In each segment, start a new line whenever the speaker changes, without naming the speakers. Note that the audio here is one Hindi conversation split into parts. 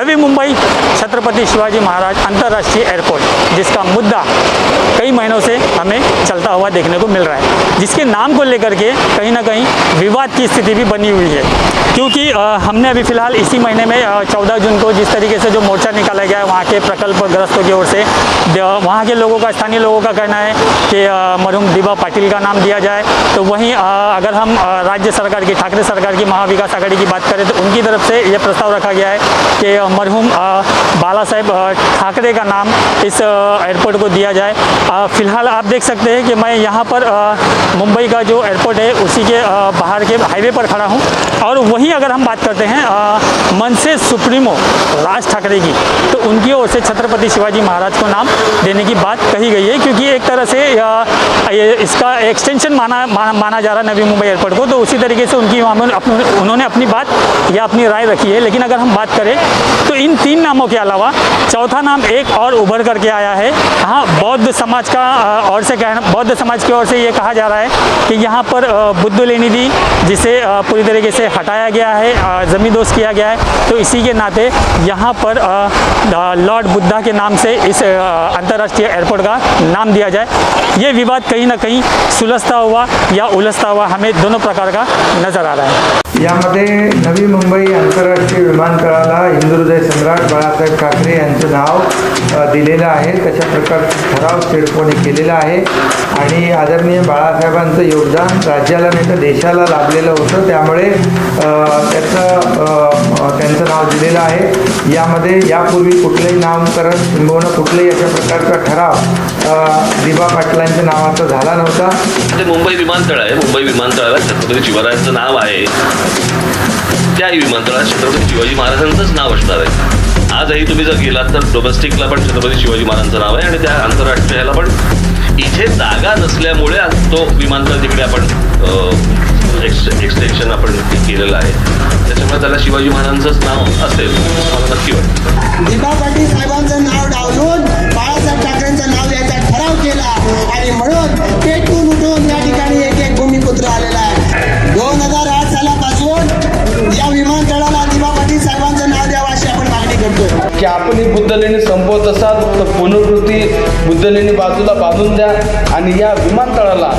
नवी मुंबई छत्रपति शिवाजी महाराज अंतर्राष्ट्रीय एयरपोर्ट, जिसका मुद्दा कई महीनों से हमें चलता हुआ देखने को मिल रहा है, जिसके नाम को लेकर के कहीं ना कहीं विवाद की स्थिति भी बनी हुई है। क्योंकि हमने अभी फ़िलहाल इसी महीने में 14 जून को जिस तरीके से जो मोर्चा निकाला गया है वहाँ के प्रकल्पग्रस्तों की ओर से, वहाँ के लोगों का, स्थानीय लोगों का कहना है कि मरहूम दिबा पाटिल का नाम दिया जाए। तो वहीं अगर हम राज्य सरकार की, ठाकरे सरकार की, महाविकास आघाड़ी की बात करें तो उनकी तरफ से ये प्रस्ताव रखा गया है कि मरहूम बाला साहेब ठाकरे का नाम इस एयरपोर्ट को दिया जाए। फ़िलहाल आप देख सकते हैं कि मैं यहाँ पर मुंबई का जो एयरपोर्ट है उसी के बाहर के हाईवे पर खड़ा हूँ, और वहीं अगर हम बात करते हैं मनसे सुप्रीमो राज ठाकरे की, तो उनकी ओर से छत्रपति शिवाजी महाराज को नाम देने की बात कही गई है। क्योंकि एक तरह से इसका एक्सटेंशन माना जा रहा है नवी मुंबई एयरपोर्ट को, तो उसी तरीके से उन्होंने अपनी बात या अपनी राय रखी है। लेकिन अगर हम बात करें तो इन 3 नामों के अलावा चौथा नाम एक और उभर करके आया है। हाँ, बौद्ध समाज की ओर से ये कहा जा रहा है कि यहाँ पर बुद्ध लेनी दी, जिसे पूरी तरीके से हटाया गया है, ज़मींदोज़ किया गया है, तो इसी के नाते यहाँ पर लॉर्ड बुद्धा के नाम से इस अंतर्राष्ट्रीय एयरपोर्ट का नाम दिया जाए। ये विवाद कहीं ना कहीं सुलझता हुआ या उलझता हुआ हमें दोनों प्रकार का नज़र आ रहा है।
यामध्ये नवी मुंबई आंतरराष्ट्रीय विमानतळाला हिंदुहृदय सम्राट बाळासाहेब ठाकरे यांचं नाव दिलेलं आहे। तशा प्रकारचा ठराव सिडकोने केलेला आहे आणि आदरणीय बाळासाहेबांचं योगदान राज्याला नाही तर देशाला लाभलेलं होतं, त्यामुळे त्यांचं नाव दिलेलं आहे। यामध्ये यापूर्वी कुठलेही नामकरण किंवा कुठल्याही अशा प्रकारचा ठराव दिबा पाटलांच्या नावाचा झाला नव्हता।
ते मुंबई विमानतळ आहे, मुंबई विमानतळाला छत्रपती शिवरायांचं नाव आहे, त्याही विमानतळात छत्रपती शिवाजी महाराजांचंच नाव असणार आहे। आजही तुम्ही जर गेलात तर डोमेस्टिकला पण छत्रपती शिवाजी महाराजांचं नाव आहे आणि त्या आंतरराष्ट्रीयला पण इथे जागा नसल्यामुळे तो विमानतळ तिकडे आपण एक्सटेन्शन आपण केलेलं आहे, त्याच्यामुळे त्याला शिवाजी महाराजांचंच नाव असेल मला नक्की वाटतं।
दिबा पाटील साहेबांचं नाव डावलून बाळासाहेब ठाकरेंचं नाव द्यायचा ठराव केला आणि म्हणून पेटून उठून या ठिकाणी एक भूमिपुत्र आलेला आहे। 2008 सालापासून या विमानतळाला दिबा पाटील साहेबांचं नाव द्यावं अशी आपण मागणी करतोय
की आपण ही बुद्धलेणी संपवत असाल तर पुनर्वृत्ती बुद्धलेणी बाजूला बांधून द्या आणि या विमानतळाला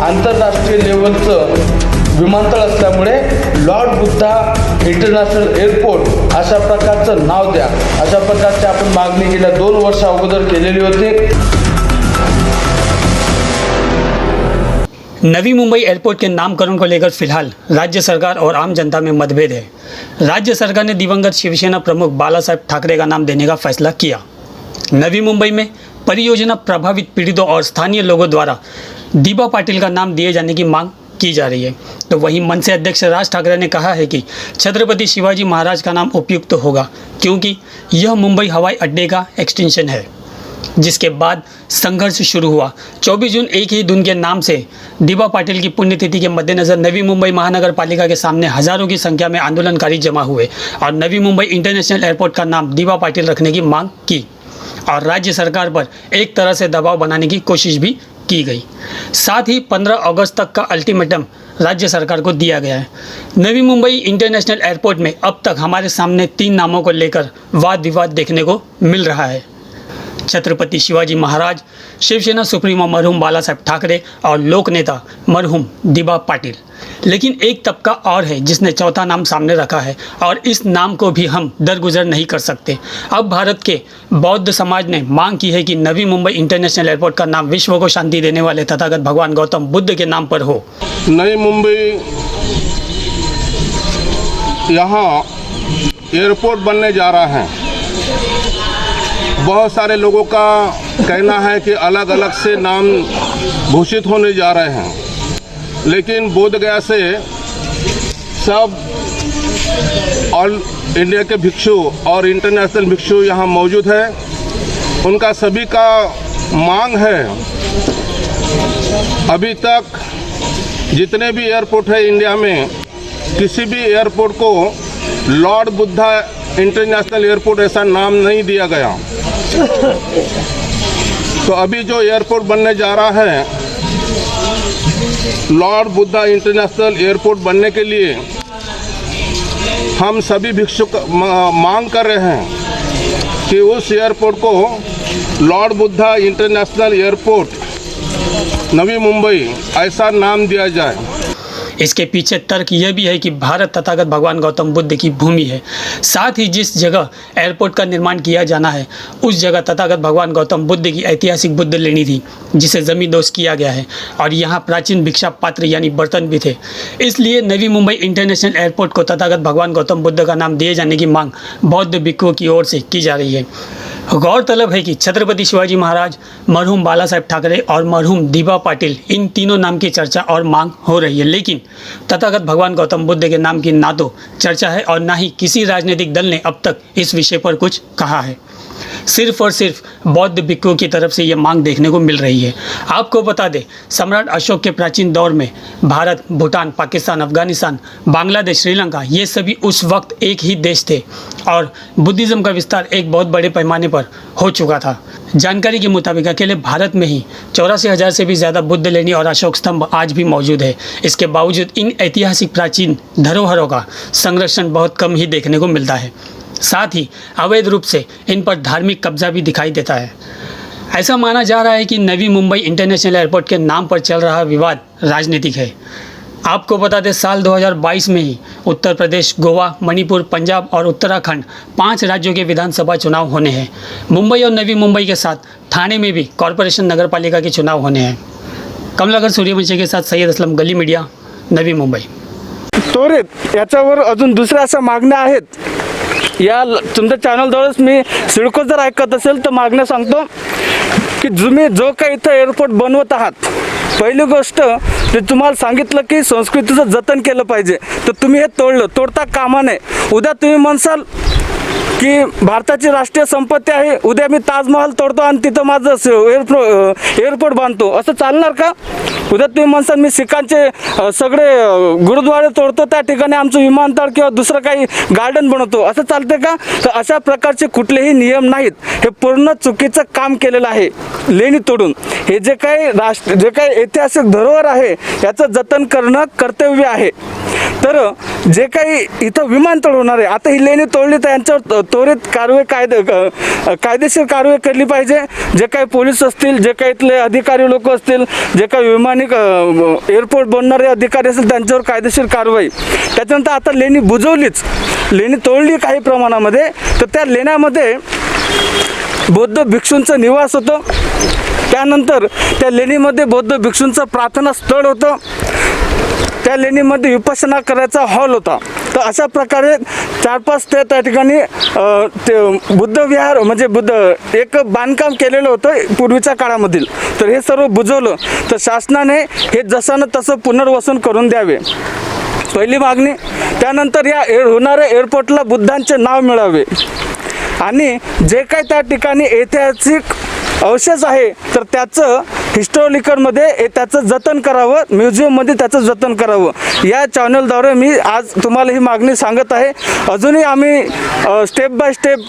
आंतरराष्ट्रीय लेवलचं विमानतळ असल्यामुळे लॉर्ड बुद्धा इंटरनॅशनल एअरपोर्ट अशा प्रकारचं नाव द्या, अशा प्रकारची आपण मागणी गेल्या 2 वर्ष अगोदर केलेली होती।
नवी मुंबई एयरपोर्ट के नामकरण को लेकर फिलहाल राज्य सरकार और आम जनता में मतभेद है। राज्य सरकार ने दिवंगत शिवसेना प्रमुख बाला साहेब ठाकरे का नाम देने का फैसला किया। नवी मुंबई में परियोजना प्रभावित पीड़ितों और स्थानीय लोगों द्वारा दिबा पाटिल का नाम दिए जाने की मांग की जा रही है। तो वहीं मनसे अध्यक्ष राज ठाकरे ने कहा है कि छत्रपति शिवाजी महाराज का नाम उपयुक्त होगा, क्योंकि यह मुंबई हवाई अड्डे का एक्सटेंशन है। जिसके बाद संघर्ष शुरू हुआ। 24 जून एक ही धुन के नाम से दिबा पाटिल की पुण्यतिथि के मद्देनज़र नवी मुंबई महानगर पालिका के सामने हज़ारों की संख्या में आंदोलनकारी जमा हुए और नवी मुंबई इंटरनेशनल एयरपोर्ट का नाम दिबा पाटिल रखने की मांग की और राज्य सरकार पर एक तरह से दबाव बनाने की कोशिश भी की गई। साथ ही 15 अगस्त तक का अल्टीमेटम राज्य सरकार को दिया गया है। नवी मुंबई इंटरनेशनल एयरपोर्ट में अब तक हमारे सामने 3 नामों को लेकर वाद विवाद देखने को मिल रहा है। छत्रपति शिवाजी महाराज, शिवसेना सुप्रीमो मरहूम बाला साहेब ठाकरे और लोक नेता मरहूम दिबा पाटिल। लेकिन एक तबका और है जिसने चौथा नाम सामने रखा है और इस नाम को भी हम दरगुजर नहीं कर सकते। अब भारत के बौद्ध समाज ने मांग की है कि नवी मुंबई इंटरनेशनल एयरपोर्ट का नाम विश्व को शांति देने वाले तथागत भगवान गौतम बुद्ध के नाम पर हो।
नई मुंबई यहाँ एयरपोर्ट बनने जा रहा है। बहुत सारे लोगों का कहना है कि अलग अलग से नाम घोषित होने जा रहे हैं, लेकिन बोधगया से सब ऑल इंडिया के भिक्षु और इंटरनेशनल भिक्षु यहाँ मौजूद है। उनका सभी का मांग है, अभी तक जितने भी एयरपोर्ट है इंडिया में, किसी भी एयरपोर्ट को लॉर्ड बुद्धा इंटरनेशनल एयरपोर्ट ऐसा नाम नहीं दिया गया। तो अभी जो एयरपोर्ट बनने जा रहा है, लॉर्ड बुद्धा इंटरनेशनल एयरपोर्ट बनने के लिए हम सभी भिक्षुक मांग कर रहे हैं कि उस एयरपोर्ट को Lord Buddha international airport Navi Mumbai ऐसा नाम दिया जाए।
इसके पीछे तर्क यह भी है कि भारत तथागत भगवान गौतम बुद्ध की भूमि है। साथ ही जिस जगह एयरपोर्ट का निर्माण किया जाना है उस जगह तथागत भगवान गौतम बुद्ध की ऐतिहासिक बुद्ध लेनी थी जिसे ज़मींदोज़ किया गया है और यहाँ प्राचीन भिक्षा पात्र यानी बर्तन भी थे। इसलिए नवी मुंबई इंटरनेशनल एयरपोर्ट को तथागत भगवान गौतम बुद्ध का नाम दिए जाने की मांग बौद्ध भिक्षुओं की ओर से की जा रही है। गौरतलब है कि छत्रपति शिवाजी महाराज, मरहूम बाला साहेब ठाकरे और मरहूम दीपा पाटिल इन तीनों नाम की चर्चा और मांग हो रही है, लेकिन तथागत भगवान गौतम बुद्ध के नाम की ना तो चर्चा है और ना ही किसी राजनीतिक दल ने अब तक इस विषय पर कुछ कहा है। सिर्फ और सिर्फ बौद्ध भिक्षुओं की तरफ से ये मांग देखने को मिल रही है। आपको बता दें, सम्राट अशोक के प्राचीन दौर में भारत, भूटान, पाकिस्तान, अफगानिस्तान, बांग्लादेश, श्रीलंका ये सभी उस वक्त एक ही देश थे और बुद्धिज़्म का विस्तार एक बहुत बड़े पैमाने पर हो चुका था। जानकारी के मुताबिक अकेले भारत में ही 84,000 से भी ज़्यादा बुद्ध लेनी और अशोक स्तंभ आज भी मौजूद है। इसके बावजूद इन ऐतिहासिक प्राचीन धरोहरों का संरक्षण बहुत कम ही देखने को मिलता है। साथ ही अवैध रूप से इन पर धार्मिक कब्जा भी दिखाई देता है। ऐसा माना जा रहा है कि नवी मुंबई इंटरनेशनल एयरपोर्ट के नाम पर चल रहा विवाद राजनीतिक है। आपको बता दें, साल 2022 में ही उत्तर प्रदेश, गोवा, मणिपुर, पंजाब और उत्तराखंड 5 राज्यों के विधानसभा चुनाव होने हैं। मुंबई और नवी मुंबई के साथ ठाणे में भी कॉरपोरेशन नगरपालिका के चुनाव होने हैं। कमलाकर सूर्यवंशी के साथ सैयद असलम, गली मीडिया, नवी मुंबई।
त्वरित याच्यावर अजून दुसऱ्या अशा मागण्या आहेत। या तुमच्या चॅनलद्वारेच मी सिडको जर ऐकत असेल तर मागण्या सांगतो की तुम्ही जो काही इथं एअरपोर्ट बनवत आहात, पहिली गोष्ट ते तुम्हाला सांगितलं की संस्कृतीचं जतन केलं पाहिजे, तर तुम्ही हे तोडता कामा नये। उद्या तुम्ही म्हणसाल की भारताची राष्ट्रीय संपत्ती आहे, उद्या मी ताजमहल तोडतो आणि तिथं माझं एअरपोर्ट बांधतो, असं चालणार का? उद्या तुम्ही म्हणसाल मी सिखांचे सगळे गुरुद्वारे तोडतो, त्या ठिकाणी आमचं विमानतळ किंवा दुसरं काही गार्डन बनवतो, असं चालते का? तर अशा प्रकारचे कुठलेही नियम नाहीत। हे पूर्ण चुकीचं काम केलेलं आहे लेणी तोडून। हे जे काही ऐतिहासिक धरोहर आहे याचं जतन करणं कर्तव्य आहे। तर जे काही इथं विमानतळ होणार आहे, आता ही लेणी तोडली तर यांच्यावर त्वरित कायदेशीर कारवाई केली पाहिजे। जे काही पोलीस असतील, जे काही इथले अधिकारी लोक असतील, जे काही एअरपोर्ट बनणारे अधिकारी असतील त्यांच्यावर कायदेशीर कारवाई। त्याच्यानंतर आता लेणी बुजवलीच, लेणी तोडली काही प्रमाणामध्ये, तर त्या लेण्यामध्ये बौद्ध भिक्षूंचा निवास होतं। त्यानंतर त्या लेणीमध्ये बौद्ध भिक्षूंचं प्रार्थना स्थळ होतं, त्या लेणीमध्ये विपश्यना करायचा हॉल होता। तर अशा प्रकारे 4-5 ते त्या ठिकाणी ते बुद्ध विहार म्हणजे एक बांधकाम केलेलं होतं पूर्वीच्या काळामधील। तर हे सर्व बुजवलं तर शासनाने हे जसं तसं पुनर्वसन करून द्यावे, पहिली मागणी। त्यानंतर या होणाऱ्या एअरपोर्टला बुद्धांचे नाव मिळावे आणि जे काही त्या ठिकाणी ऐतिहासिक अवशेष आहे तर त्याचं हिस्टॉरिकलमध्ये त्याचं जतन करावं, म्युझियममध्ये त्याचं जतन करावं। या चॅनलद्वारे मी आज तुम्हाला ही मागणी सांगत आहे। अजूनही आम्ही स्टेप बाय स्टेप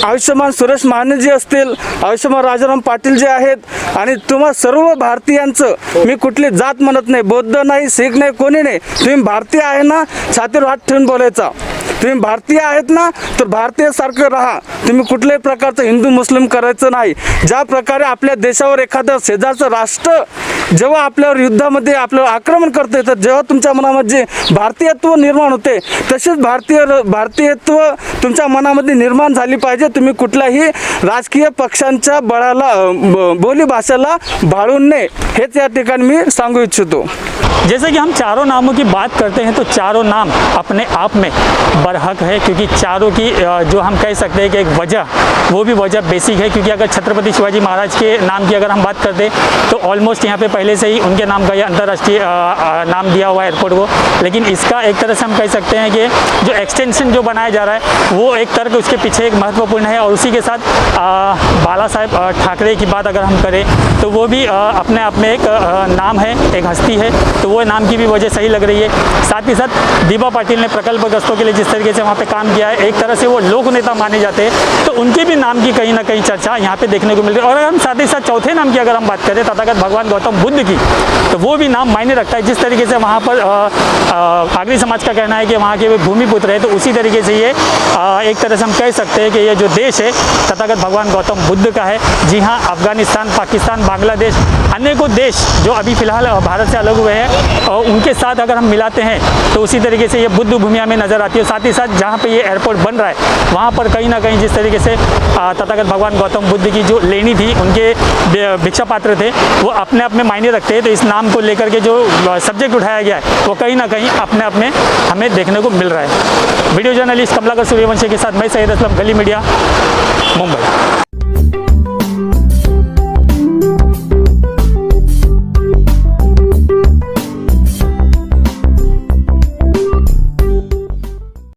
आयुष्यमान सुरेश महानेजी असतील, आयुष्यमान राजाराम पाटील जे आहेत आणि तुम्हा सर्व भारतीयांचं, मी कुठली जात म्हणत नाही, बौद्ध नाही, शीख नाही, कोणी नाही, तुम्ही भारतीय आहे ना, छातीवर हात ठेवून बोलायचा। तुम्ही भारतीय आहेत ना तर भारतीयसारखं राहा, तुम्ही कुठल्याही प्रकारचं हिंदू मुस्लिम करायचं नाही। ज्या प्रकारे आपल्या देशावर एखादं शेजारचं राष्ट्र जेव्हा आपल्यावर युद्धामध्ये आपल्यावर आक्रमण करते, तर जेव्हा तुमच्या मनामध्ये भारतीयत्व निर्माण होते, तसेच भारतीयत्व तुमच्या मनामध्ये निर्माण झाली पाहिजे। तुम्ही कुठल्याही राजकीय पक्षांच्या बोली भाषेला भाळून नये, हेच या ठिकाणी मी सांगू इच्छितो।
जैसे कि हम चारों नामों की बात करते हैं तो चारों नाम अपने आप में बरहक है, क्योंकि चारों की जो हम कह सकते हैं कि एक वजह, वो भी वजह बेसिक है। क्योंकि अगर छत्रपति शिवाजी महाराज के नाम की अगर हम बात करते तो ऑलमोस्ट यहाँ पे पहले से ही उनके नाम का ये अंतर्राष्ट्रीय नाम दिया हुआ है एयरपोर्ट को। लेकिन इसका एक तरह से हम कह सकते हैं कि जो एक्सटेंशन जो बनाया जा रहा है वो एक तर्क उसके पीछे एक महत्वपूर्ण है। और उसी के साथ बाला साहेब ठाकरे की बात अगर हम करें तो वो भी अपने आप में एक नाम है, एक हस्ती है। तो वो नाम की भी वजह सही लग रही है। साथ ही साथ दीपा पाटिल ने प्रकल्पग्रस्तों के लिए जिस तरीके से वहाँ पे काम किया है, एक तरह से वो लोक नेता माने जाते हैं, तो उनके भी नाम की कहीं ना कहीं चर्चा यहाँ पे देखने को मिल रही है। और अगर हम साथ ही साथ चौथे नाम की अगर हम बात करें तथागत भगवान गौतम बुद्ध की, तो वो भी नाम मायने रखता है। जिस तरीके से वहाँ पर आगरी समाज का कहना है कि वहाँ के वे भूमिपुत्र है, तो उसी तरीके से ये एक तरह से हम कह सकते हैं कि ये जो देश है तथागत भगवान गौतम बुद्ध का है। जी हाँ, अफगानिस्तान, पाकिस्तान, बांग्लादेश, अनेकों देश जो अभी फ़िलहाल भारत से अलग हुए हैं, और उनके साथ अगर हम मिलाते हैं तो उसी तरीके से ये बुद्ध भूमि हमें नज़र आती है। साथ ही साथ जहाँ पे ये एयरपोर्ट बन रहा है वहाँ पर कहीं ना कहीं जिस तरीके से तथागत भगवान गौतम बुद्ध की जो लेनी थी, उनके भिक्षा पात्र थे, वो अपने आप में मायने रखते हैं। तो इस नाम को लेकर के जो सब्जेक्ट उठाया गया है वो कहीं ना कहीं अपने आप में हमें देखने को मिल रहा है। वीडियो जर्नलिस्ट कमलाकर सूर्यवंशी के साथ मैं सैयद असलम, गली मीडिया, मुंबई।